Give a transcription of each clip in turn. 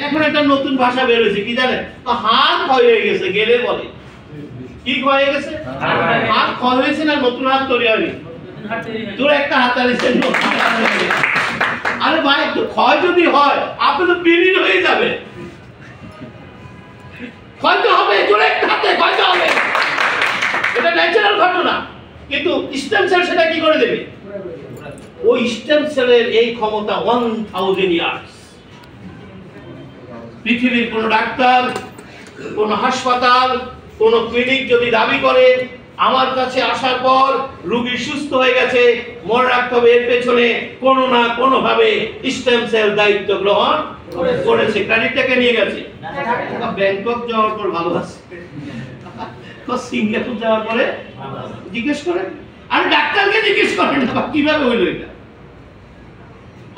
এখন একটা নতুন ভাষা বের হয়েছে কি জানেন, হাত ক্ষয় হয়ে গেছে, গেলে বলে কি ক্ষয় হয়ে গেছে, হাত ক্ষয় হয়েছে না নতুন হাত তৈরি হয়নি, তোর একটা হাত আনিছেন। আরে ভাই ক্ষয় যদি হয় আপনি তো বিলীন হয়ে যাবে, ক্ষয় তো হবে, তোর একটা হাতে ক্ষয় তো হবে, এটা ন্যাচারাল ঘটনা। কিন্তু স্টেম সেল সেটা কি করে দেবে? ওই স্টেম সেলের এই ক্ষমতা 1000 ইয়ার্স। পৃথিবীর কোন ডাক্তার, কোন হাসপাতাল, কোন ক্লিনিক যদি দাবি করে আমার কাছে আসার পর রোগী সুস্থ হয়ে গেছে, মনে রাখতে হবে এর পেছনে কোনো না কোনো ভাবে স্টেম সেল দায়িত্ব গ্রহণ করেছে। ক্রেডিটটাকে নিয়ে গেছে। ব্যাংকক যাওয়ার পর ভালো আছে, সিঙ্গাপুর যাওয়ার পরে জিজ্ঞেস করেন, আর ডাক্তারকে জিজ্ঞেস করেন না কিভাবে হইল এটা,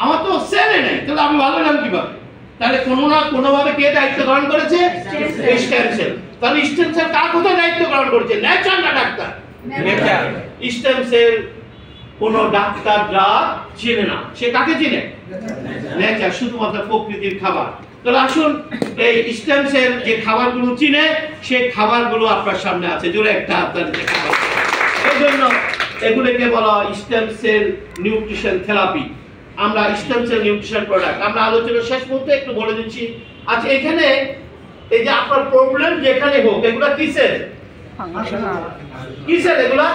আমার তো সেলে নাই, তাহলে আমি ভালো হলাম কিভাবে? তাহলে কোনো না কোনো ভাবে কে দায়িত্ব গ্রহণ করেছে? Stem cell. তাহলে স্টেম সেল কার কোথায় দায়িত্ব গ্রহণ করেছে? নেচার না ডাক্তার? নেচার। স্টেম সেল কোন ডাক্তার যা চেনে না, সে কাকে চেনে? নেচার, শুধুমাত্র প্রকৃতির খাবার। তাহলে আসুন এই স্টেম সেল যে খাবারগুলো চিনে সেই খাবারগুলো আপনার সামনে আছে, জোরে একটা আপনার খাবার। এই জন্য এগুলোকে বলা হয় স্টেম সেল নিউট্রিশন থেরাপি। আমরা স্টেম সেল নিউট্রিশন প্রোডাক্ট আমরা আলোচনা শেষ মুহূর্তে একটু বলে দিচ্ছি। আচ্ছা এখানে এই যে আপনার প্রবলেম যেখানে হোক এগুলা কি সেল? কি সেল এগুলা?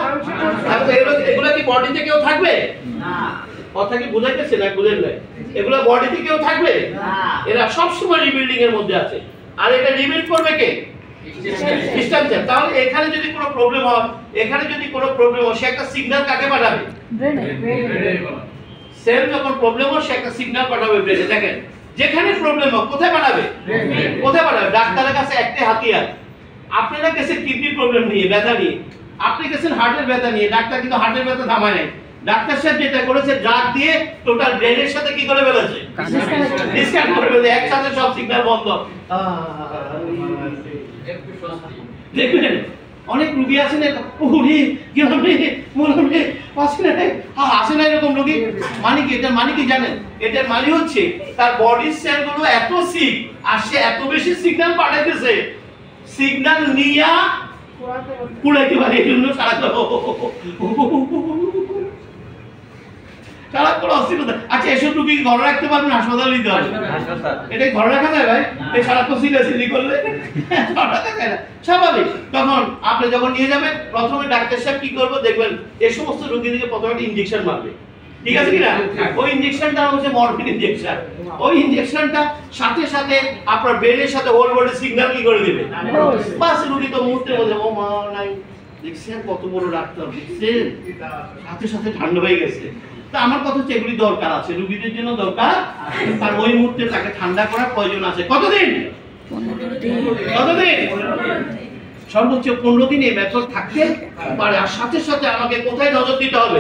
এগুলা কি বডিতে কেউ থাকবে না? কথা কি বুঝাইতেছে না? বুঝেন না? এগুলা বডিতে কেউ থাকবে না, এরা সব সময় রিবিল্ডিং এর মধ্যে আছে। আর এটা রিবিল্ড করবে কে? Stem cell. তাহলে এখানে যদি কোনো প্রবলেম হয়, এখানে যদি কোনো প্রবলেম হয়, সে একটা সিগন্যাল কাকে পাঠাবে? সেল যখন প্রবলেম হয় সে একটা সিগন্যাল পাঠাবে ব্রেনে। দেখেন যেখানে প্রবলেম হয় কোথায় পাঠাবে? কোথায় পাঠাবে? ডাক্তারের কাছে একটাই হাতিয়ার। আপনারা গেছেন কিডনির প্রবলেম নিয়ে, ব্যথা নিয়ে, আপনি গেছেন হার্টের ব্যথা নিয়ে, ডাক্তার কিন্তু হার্টের ব্যথা থামায় নাই। ডাক্তার সাহেব যেটা করেছে ড্রাগ দিয়ে টোটাল ব্রেনের সাথে কি করে ফেলেছে? ডিসকানেক্ট করে ফেলেছে, একসাথে সব সিগন্যাল বন্ধ। দেখবেন অনেক রোগী আছেন ওরে গেলাম রে বললাম রে আসে না, আসে না এরকম রোগী। মানে কি এটার মানে কি জানেন? এটার মানে হচ্ছে তার বডির সেলগুলো এত সিক আর সে এত বেশি সিগন্যাল পাঠাইতেছে, সিগন্যাল নিয়া পুরাইতে পারে। এই জন্য সারাক্ষণ অস্থিরতা। আচ্ছা এসব রোগী ঘরে রাখতে পারবেন, হাসপাতালে নিতে হবে? এটা ঘরে রাখা যায় ভাই? এই সারাক্ষণ সিরিয়াসলি করলে স্বাভাবিক। তখন আপনি যখন নিয়ে যাবেন প্রথমে ডাক্তার সাহেব কি করবো দেখবেন, এই সমস্ত রোগীদেরকে প্রথমে একটা ইনজেকশন মারবে, ঠিক আছে কিনা? ওই ইনজেকশনটা হচ্ছে মরফিন ইনজেকশন। ওই ইনজেকশনটা সাথে সাথে আপনার ব্রেনের সাথে হোল বডি সিগন্যাল কি করে দিবে, বাস রোগী তো মুহূর্তের মধ্যে ও মা নাই, দেখছেন কত বড় ডাক্তার, দেখছেন সাথে সাথে ঠান্ডা হয়ে গেছে। তা আমার কথা হচ্ছে এগুলি দরকার আছে, রোগীদের জন্য দরকার, আর ওই মুহূর্তে তাকে ঠান্ডা করার প্রয়োজন আছে। কতদিন? কতদিন? সর্বোচ্চ 15 দিন এই মেথড থাকতে পারে। আর সাথে সাথে আমাকে কোথায় নজর দিতে হবে?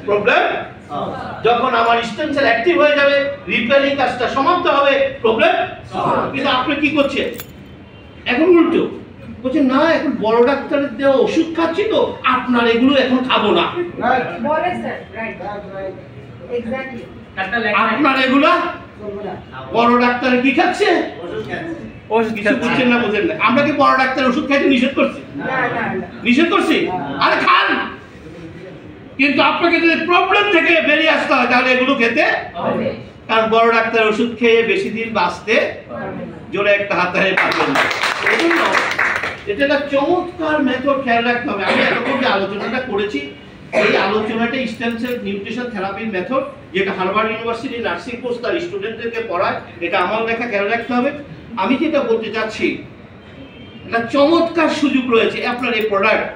প্রবলেম যখন আমার স্টেম সেল অ্যাক্টিভ হয়ে যাবে, রিপেয়ারিং কাজটা সমাপ্ত হবে, প্রবলেম। কিন্তু আপনি কি করছেন এখন? উল্টো বলছেন না এখন বড় ডাক্তারের দেওয়া ওষুধ খাচ্ছি তো আপনার এগুলো এখন খাবো না। আপনার এগুলা বড় ডাক্তার কি খাচ্ছে? আমরা কি বড় ডাক্তার ওষুধ খাইতে নিষেধ করছি? নিষেধ করছি? আরে খান, কিন্তু আপনাকে যদি প্রবলেম থেকে বেরিয়ে আসতে হয় তাহলে এগুলো খেতে হবে, কারণ বড় ডাক্তার ওষুধ খেয়ে বেশি দিন বাঁচতে জোরে একটা হাতে পারবেন না। এই জন্য এটা একটা চমৎকার মেথড, খেয়াল রাখতে হবে। আমি এতক্ষণ যে আলোচনাটা করেছি এই আলোচনাটা স্টেম সেল নিউট্রিশন থেরাপির মেথড, যেটা হার্ভার্ড ইউনিভার্সিটি নার্সিং কোর্স তার স্টুডেন্টদেরকে পড়ায়, এটা আমার লেখা, খেয়াল রাখতে হবে। আমি যেটা বলতে চাচ্ছি একটা চমৎকার সুযোগ রয়েছে আপনার এই প্রোডাক্ট।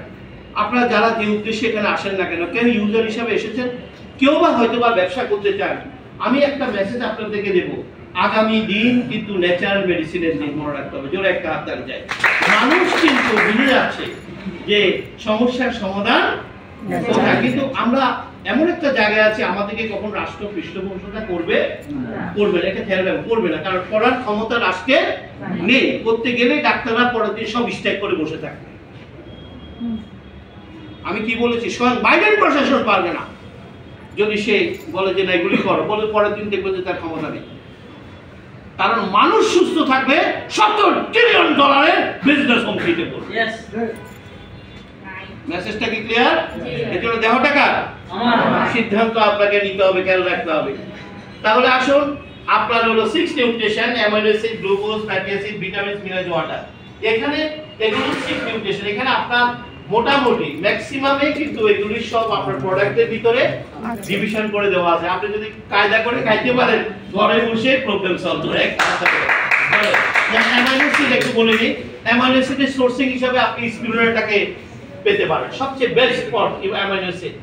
আপনারা যারা যে উদ্দেশ্যে এখানে আসেন না কেন, কেউ ইউজার হিসাবে এসেছেন, কেউ বা হয়তো বা ব্যবসা করতে চান, আমি একটা মেসেজ আপনাদেরকে দেবো, আগামী দিন কিন্তু ন্যাচারাল মেডিসিনের দিন, মনে রাখতে হবে। জোরে একটা হাত তালি যায়। মানুষ কিন্তু বুঝে যাচ্ছে যে সমস্যার সমাধান কোথায়, কিন্তু আমরা এমন একটা জায়গায় আছে আমাদেরকে কখন রাষ্ট্র পৃষ্ঠপোষকতা করবে করবে না, এটা খেয়াল রাখবে, করবে না, কারণ করার ক্ষমতা রাষ্ট্রের নেই। করতে গেলে ডাক্তাররা পরের দিন সব স্ট্যাক করে বসে থাকে। আমি কি বলেছি, স্বয়ং বাইডেন প্রশাসন পারবে না যদি সে বলে যে না এগুলি করো, বলে পরের দিন দেখবে যে তার ক্ষমতা নেই। কারণ মানুষ সুস্থ থাকবে $70 ট্রিলিয়ন বিজনেস অঙ্কিত করবে। মেসেজটা কি ক্লিয়ার? এর জন্য দেহ টাকা সিদ্ধান্ত আপনাকে নিতে হবে, খেয়াল রাখতে হবে। তাহলে আসুন, আপনার হলো 6 nutrition, amino acid, glucose, fatty acid, vitamins, minerals, water. এখানে এগুলো 6 নিউট্রিশন। এখানে আপনার মোটামুটি ম্যাক্সিমামে কিন্তু এগুলি সব আপনার প্রোডাক্টের ভিতরে ডিভিশন করে দেওয়া আছে। আপনি যদি কায়দা করে খাইতে পারেন, ঘরে বসে প্রবলেম সলভ করে অ্যামাইনো অ্যাসিড একটু বলে নিই। অ্যামাইনো অ্যাসিডের সোর্সিং হিসেবে আপনি স্পিরুলিনাটাকে পেতে পারেন। সবচেয়ে best spot amino acid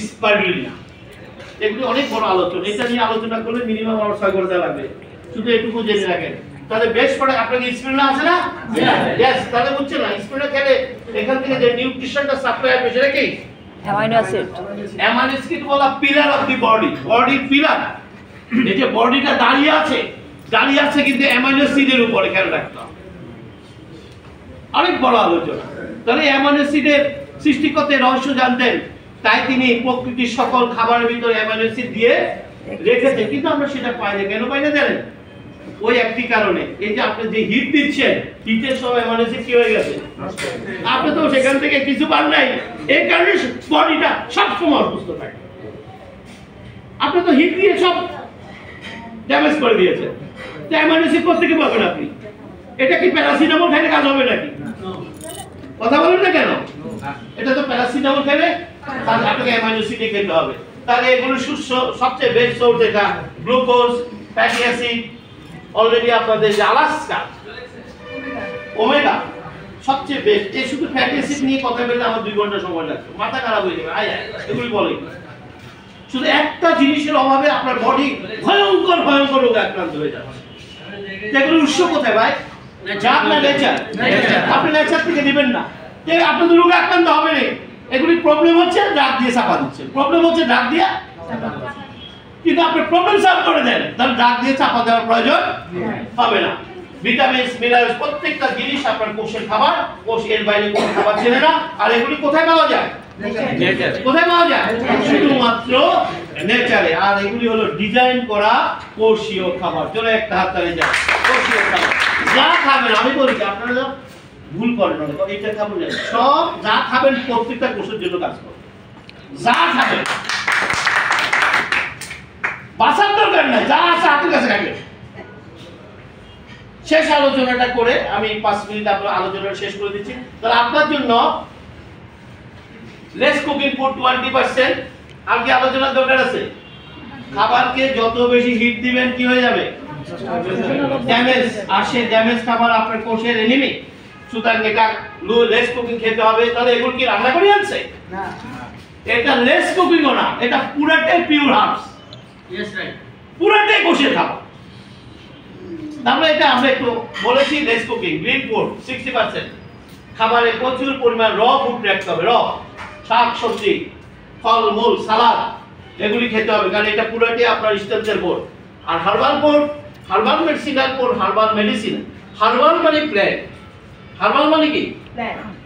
spirulina. এগুলো অনেক বড় আলোচনা, এটা নিয়ে আলোচনা করলে মিনিমাম আমার 6 ঘন্টা লাগবে। শুধু এটুকু জেনে রাখেন। তাহলে বেস্ট প্রোডাক্ট আপনাকে স্পিরুলিনা আছে না? यस। তাহলে বুঝছেন না, স্পিরুলিনা খেলে এখান থেকে যে নিউট্রিশনটা সাপ্লাই হবে সেটা কি? Amino acid. অ্যামাইনো অ্যাসিড বলা পিলার অফ দি বডি, বডির পিলার। এই যে বডিটা দাঁড়িয়ে আছে কিন্তু অ্যামাইনো অ্যাসিডের উপরে, খেয়াল রাখতে হবে। অনেক বড় আলোচনা। তাহলে অ্যামাইনো অ্যাসিডের সৃষ্টিকর্তার রহস্য জানতেন, তাই তিনি প্রকৃতির সকল খাবারের ভিতরে অ্যামাইনো অ্যাসিড দিয়ে রেখেছেন, কিন্তু আমরা সেটা পাই না। কেন পাই না জানেন? ওই একটি কারণে, এই যে আপনি যে হিট দিচ্ছেন, হিটের সব অ্যামাইনো অ্যাসিড কি হয়ে গেছে? আপনি তো সেখান থেকে কিছু পান নাই, এই কারণে বডিটা সবসময় অসুস্থ থাকে। আপনি তো হিট দিয়ে সব ড্যামেজ করে দিয়েছেন। তো অ্যামাইনো অ্যাসিড কোথেকে পাবেন আপনি? এটা কি প্যারাসিটামল খাইলে কাজ হবে নাকি? কথা বলেন না কেন? এটা তো প্যারাসিটামল খেলে তাহলে আপনাকে অ্যামাইনো অ্যাসিড খেতে হবে। তাহলে এগুলো সবচেয়ে বেস্ট সোর্স এটা গ্লুকোজ, ফ্যাটি অ্যাসিড। অলরেডি আপনাদের যে আলাস্কা, ওমেগা সবচেয়ে বেস্ট। এই শুধু ফ্যাটি অ্যাসিড নিয়ে কথা বললে আমার 2 ঘন্টা সময় লাগবে, মাথা খারাপ হয়ে যাবে। এগুলি বলে শুধু একটা জিনিসের অভাবে আপনার বডি ভয়ঙ্কর রোগে আক্রান্ত হয়ে যাচ্ছে। এগুলো উৎস কোথায় ভাই? আপনার নেচার। আপনি নেচার থেকে দিবেন না, আপনাদের রোগে আক্রান্ত হবে না। এগুলি প্রবলেম হচ্ছে ড্রাগ দিয়ে চাপা দিচ্ছেন, প্রবলেম হচ্ছে ড্রাগ দিয়ে। কিন্তু আপনি প্রবলেম সলভ করে দেন, তাহলে ড্রাগ দিয়ে চাপা দেওয়ার প্রয়োজন হবে না। ভিটামিনস, মিনারেলস প্রত্যেকটা জিনিস আপনার কোষের খাবার, কোষ এর বাইরে কোনো খাবার ছেড়ে না। আর এগুলি কোথায় পাওয়া যায়? কোথায় পাওয়া যায়? শুধুমাত্র নেচারে। আর এগুলি হলো ডিজাইন করা কোষীয় খাবার। চলো একটা হাত তালি যায়। কোষীয় খাবার যা খাবেন, আমি বলি কি আপনারা ভুল করেন না, এটা খাবেন না, সব যা খাবেন প্রত্যেকটা কোষের জন্য কাজ করে। যা খাবেন বাঁচার দরকার নাই, যা আছে হাতের কাছে রাখবেন। শেষ আলোচনাটা করে আমি 5 মিনিট আপনার আলোচনা শেষ করে দিচ্ছি। তাহলে আপনার জন্য লেস কুকিং ফুড 20%। আর কি আলোচনার দরকার আছে? খাবারকে যত বেশি হিট দিবেন কি হয়ে যাবে? ড্যামেজ। আর সেই ড্যামেজ খাবার আপনার কোষের এনিমি। সুতরাং এটা লেস কুকিং খেতে হবে। তাহলে এগুলো কি রান্না করে আনছে না, এটা লেস কুকিংও না, এটা পুরাটাই পিওর হার্বস। ইয়েস রাইট, পুরাটাই কোষের খাবার। তাহলে এটা আমরা একটু বলেছি লেস কুকিং। Green food 60%। খাবারে প্রচুর পরিমাণ র ফুড রাখতে হবে, র শাক সবজি, ফল মূল, সালাদ এগুলি খেতে হবে, কারণ এটা পুরোটাই আপনার স্টেমসেল ফুড। আর herbal food, herbal medicinal food, herbal medicine. Herbal মানে প্ল্যান্ট। হার্বাল মানে কি?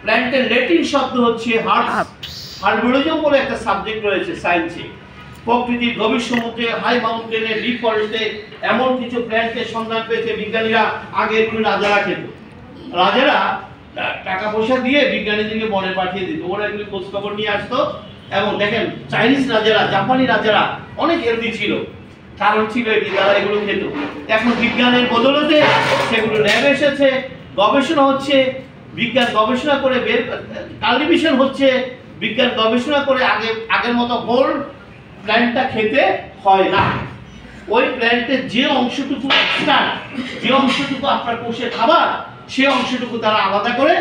প্ল্যান্টের ল্যাটিন শব্দ হচ্ছে হার্বস। হার্বালিজম বলে একটা সাবজেক্ট রয়েছে সায়েন্সে। প্রকৃতির গভীর সমুদ্রে, হাই মাউন্টেনে, ডিপ ফরেস্টে এমন কিছু প্ল্যান্টের সন্ধান পেয়েছে বিজ্ঞানীরা। আগে এগুলো রাজারা খেত। রাজারা টাকা পয়সা দিয়ে বিজ্ঞানীদেরকে বনে পাঠিয়ে দিত, ওরা এগুলি খোঁজ খবর নিয়ে আসতো। এবং দেখেন চাইনিজ রাজারা, জাপানি রাজারা অনেক হেলদি ছিল, কারণ ছিল এটি, তারা এগুলো খেত। এখন বিজ্ঞানের বদলতে সেগুলো ল্যাবে এসেছে, গবেষণা হচ্ছে, বিজ্ঞান গবেষণা করে কাল্টিভেশন হচ্ছে, বিজ্ঞান গবেষণা করে আগের মতো হোল প্ল্যান্টটা খেতে হয় না। ওই প্ল্যান্টের যে অংশটুকু এক্সট্রা, যে অংশটুকু আপনার কোষের খাবার, সেই অংশটুকু তারা আলাদা করে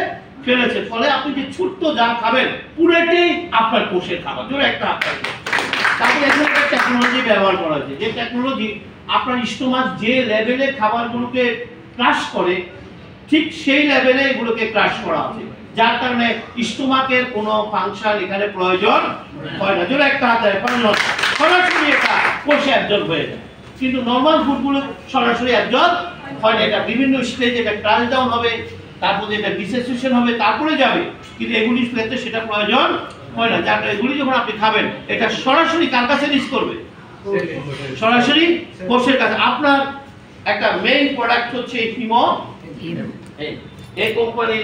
ফেলেছে। ফলে আপনি যে ছোট্ট যা খাবেন পুরোটাই আপনার কোষের খাবার। ধরে একটা আপনার তারপরে এখানে একটা টেকনোলজি ব্যবহার করা হয়েছে, যে টেকনোলজি আপনার স্টোমাক যে লেভেলে খাবারগুলোকে ক্রাশ করে, ঠিক সেই লেভেলে এগুলোকে ক্রাশ করা আছে, যার কারণে স্টোমাকের কোনো ফাংশন এখানে প্রয়োজন হয় না। ধরে একটা হাতে সরাসরি এটা কোষে অ্যাবজর্ব হয়ে যায়। কিন্তু নর্মাল ফুডগুলো সরাসরি অ্যাবজর্ব হয় না, এটা বিভিন্ন স্টেজে এটা ক্রাশ ডাউন হবে, তারপরে এটা ডিসোসিয়েশন হবে, তারপরে যাবে। কিন্তু এগুলির ক্ষেত্রে সেটা প্রয়োজন হয় না, যার এগুলি যখন আপনি খাবেন এটা সরাসরি কার কাছে রিচ করবে? সরাসরি কোষের কাছে। আপনার একটা মেইন প্রোডাক্ট হচ্ছে হিমো এই কোম্পানি